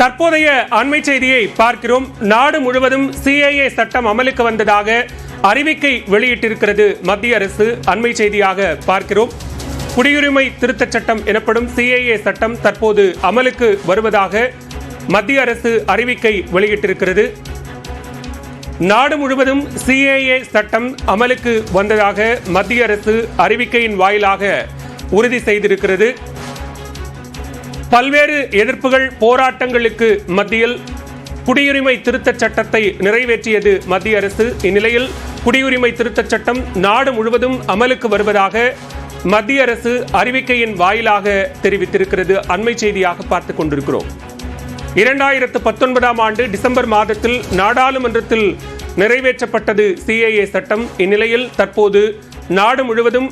தற்போதைய அண்மை செய்தியை பார்க்கிறோம். நாடு முழுவதும் சிஏஏ சட்டம் அமலுக்கு வந்ததாக அறிவிக்கை வெளியிட்டிருக்கிறது மத்திய அரசு. அண்மை செய்தியாக பார்க்கிறோம். குடியுரிமை திருத்தச் சட்டம் எனப்படும் சிஏஏ சட்டம் தற்போது அமலுக்கு வருவதாக மத்திய அரசு அறிவிக்கை வெளியிட்டிருக்கிறது. நாடு முழுவதும் சிஏஏ சட்டம் அமலுக்கு வந்ததாக மத்திய அரசு அறிவிக்கையின் வாயிலாக உறுதி செய்திருக்கிறது. பல்வேறு எதிர்ப்புகள் போராட்டங்களுக்கு மத்தியில் குடியுரிமை திருத்தச் சட்டத்தை நிறைவேற்றியது மத்திய அரசு. இந்நிலையில் குடியுரிமை திருத்தச் சட்டம் நாடு முழுவதும் அமலுக்கு வருவதாக மத்திய அரசு அறிவிக்கையின் வாயிலாக தெரிவித்திருக்கிறது. அண்மை செய்தியாக பார்த்துக் கொண்டிருக்கிறோம். 2019 ஆண்டு டிசம்பர் மாதத்தில் நாடாளுமன்றத்தில் நிறைவேற்றப்பட்டது சிஏஏ சட்டம். இந்நிலையில் தற்போது நாடு முழுவதும்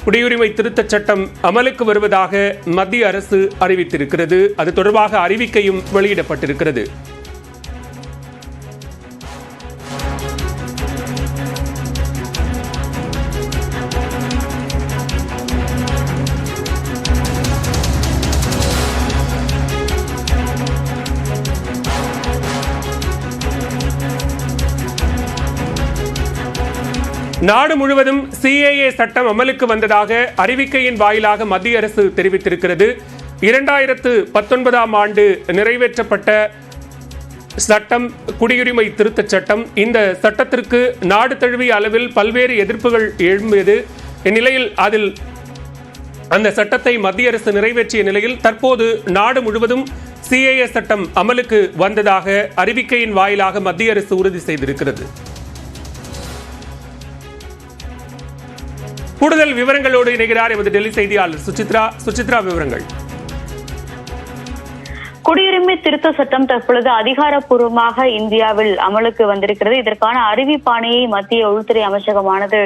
குடியுரிமை திருத்தச் சட்டம் அமலுக்கு வருவதாக மத்திய அரசு அறிவித்திருக்கிறது. அது தொடர்பாக அறிவிக்கையும் வெளியிடப்பட்டிருக்கிறது. நாடு முழுவதும் சிஏஏ சட்டம் அமலுக்கு வந்ததாக அறிவிக்கையின் வாயிலாக மத்திய அரசு தெரிவித்திருக்கிறது. 2019 ஆண்டு நிறைவேற்றப்பட்ட சட்டம் குடியுரிமை திருத்தச் சட்டம். இந்த சட்டத்திற்கு நாடு தழுவிய அளவில் பல்வேறு எதிர்ப்புகள் எழும்பியது. இந்நிலையில் அந்த சட்டத்தை மத்திய அரசு நிறைவேற்றிய நிலையில் தற்போது நாடு முழுவதும் சிஏஏ சட்டம் அமலுக்கு வந்ததாக அறிவிக்கையின் வாயிலாக மத்திய அரசு உறுதி செய்திருக்கிறது. கூடுதல் விவரங்களோடு இணைகிறார் எமது டெல்லி செய்தியாளர் சுசித்ரா. விவரங்கள். குடியுரிமை திருத்த சட்டம் தற்பொழுது அதிகாரப்பூர்வமாக இந்தியாவில் அமலுக்கு வந்திருக்கிறது. இதற்கான அறிவிப்பாணையை மத்திய உள்துறை அமைச்சகமானது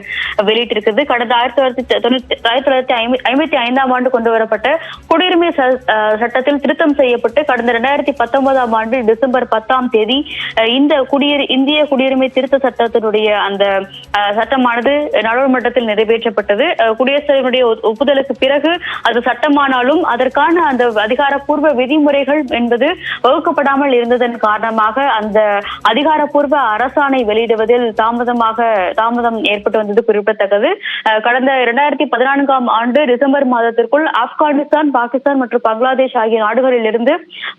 வெளியிட்டிருக்கிறது. கடந்த 1955 ஆண்டு கொண்டு வரப்பட்ட குடியுரிமை சட்டத்தில் திருத்தம் செய்யப்பட்டு கடந்த 2019 ஆண்டு டிசம்பர் 10 இந்த இந்திய குடியுரிமை திருத்த சட்டத்தினுடைய அந்த சட்டமானது நாடாளுமன்றத்தில் நிறைவேற்றப்பட்டது. குடியரசுடைய ஒப்புதலுக்கு பிறகு அது சட்டமானாலும் அதற்கான அந்த அதிகாரப்பூர்வ விதிமுறைகள் என்பது வகுக்கப்படாமல் இருந்ததன் காரணமாக அந்த அதிகாரப்பூர்வ அரசாணை வெளியிடுவதில் தாமதம் ஏற்பட்டு வந்தது குறிப்பிடத்தக்கது. கடந்த 2014 ஆண்டு டிசம்பர் மாதத்திற்குள் ஆப்கானிஸ்தான், பாகிஸ்தான் மற்றும் பங்களாதேஷ் ஆகிய நாடுகளில் இருந்து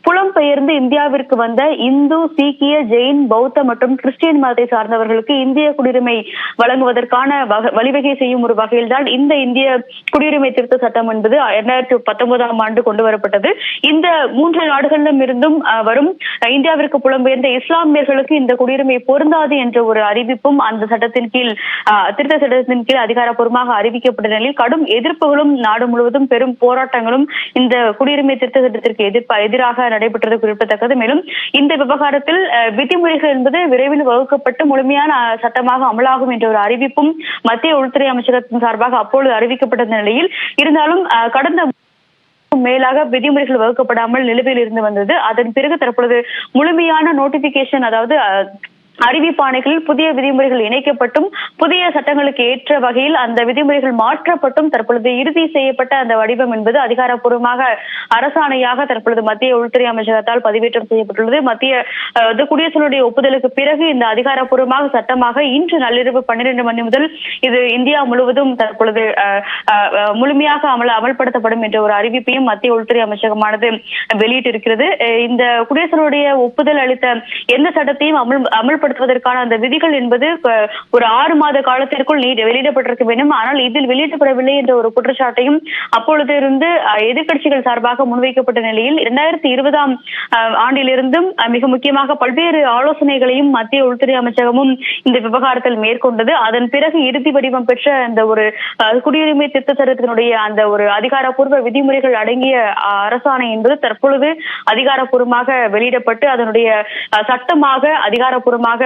புலம்பெயர்ந்து இந்தியாவிற்கு வந்த இந்து, சீக்கிய, ஜெயின், பௌத்த மற்றும் கிறிஸ்டியன் மதத்தை சார்ந்தவர்களுக்கு இந்திய குடியுரிமை வழங்குவதற்கான வழிவகை செய்யும் ஒரு வகையில்தான் இந்த இந்திய குடியுரிமை திருத்த சட்டம் என்பது 2019 ஆண்டு கொண்டு வரப்பட்டது. இந்த 3 நாடுகளிலும் இருந்தும் வரும் இந்தியாவிற்கு புலம்பெயர்ந்த இஸ்லாமியர்களுக்கு இந்த குடியுரிமை பொருந்தாது என்ற ஒரு அறிவிப்பும் அந்த சட்டத்தின் கீழ் திருத்த சட்டத்தின் கீழ் அதிகாரப்பூர்வமாக அறிவிக்கப்பட்ட நிலையில் கடும் எதிர்ப்புகளும் நாடு முழுவதும் பெரும் போராட்டங்களும் இந்த குடியுரிமை திருத்த சட்டத்திற்கு எதிராக நடைபெற்றது குறிப்பிடத்தக்கது. மேலும் இந்த விவகாரத்தில் விதிமுறைகள் என்பது விரைவில் வகுக்கப்பட்டு முழுமையான சட்டமாக அமலாகும் என்ற ஒரு அறிவிப்பும் மத்திய உள்துறை அமைச்சகத்தின் சார்பாக அப்பொழுது அறிவிக்கப்பட்ட நிலையில் இருந்தாலும் கடந்த மேலாக விதிமுறைகள் வகுக்கப்படாமல் நிலுவையில் இருந்து வந்தது. அதன் பிறகு தற்பொழுது முழுமையான நோட்டிபிகேஷன், அதாவது அறிவிப்பாணைகளில் புதிய விதிமுறைகள் இணைக்கப்பட்டும் புதிய சட்டங்களுக்கு ஏற்ற வகையில் அந்த விதிமுறைகள் மாற்றப்பட்டும் தற்பொழுது இறுதி செய்யப்பட்ட அந்த வடிவம் என்பது அதிகாரப்பூர்வமாக அரசாணையாக தற்பொழுது மத்திய உள்துறை அமைச்சகத்தால் பதிவேற்றம் செய்யப்பட்டுள்ளது. மத்திய குடியரசுடைய ஒப்புதலுக்கு பிறகு இந்த அதிகாரப்பூர்வமாக சட்டமாக இன்று நள்ளிரவு 12 மணி முதல் இது இந்தியா முழுவதும் தற்பொழுது முழுமையாக அமல்படுத்தப்படும் என்ற ஒரு அறிவிப்பையும் மத்திய உள்துறை அமைச்சகமானது வெளியிட்டிருக்கிறது. இந்த குடியரசுடைய ஒப்புதல் அளித்த எந்த சட்டத்தையும் அமல்படுத்துவதற்கான அந்த விதிகள் என்பது ஒரு 6 மாத காலத்திற்குள் வெளியிடப்பட்டிருக்க வேண்டும். ஆனால் இதில் வெளியிடப்படவில்லை என்ற ஒரு குற்றச்சாட்டையும் அப்பொழுது இருந்து எதிர்க்கட்சிகள் சார்பாக முன்வைக்கப்பட்ட நிலையில் 2020 ஆண்டிலிருந்தும் மிக முக்கியமாக பல்வேறு ஆலோசனைகளையும் மத்திய உள்துறை அமைச்சகமும் இந்த விவகாரத்தில் மேற்கொண்டது. அதன் பிறகு இறுதி வடிவம் பெற்ற அந்த ஒரு குடியுரிமை திருத்த சட்டத்தினுடைய அந்த ஒரு அதிகாரப்பூர்வ விதிமுறைகள் அடங்கிய அரசாணை என்பது தற்பொழுது அதிகாரப்பூர்வமாக வெளியிடப்பட்டு அதனுடைய சட்டமாக அதிகாரப்பூர்வமாக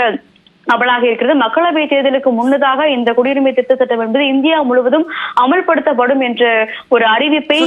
அமலாக இருக்கிறது. மக்களவை தேர்தலுக்கு முன்னதாக இந்த குடியுரிமை திருத்த சட்டம் என்பது இந்தியா முழுவதும் அமல்படுத்தப்படும் என்ற ஒரு அறிவிப்பை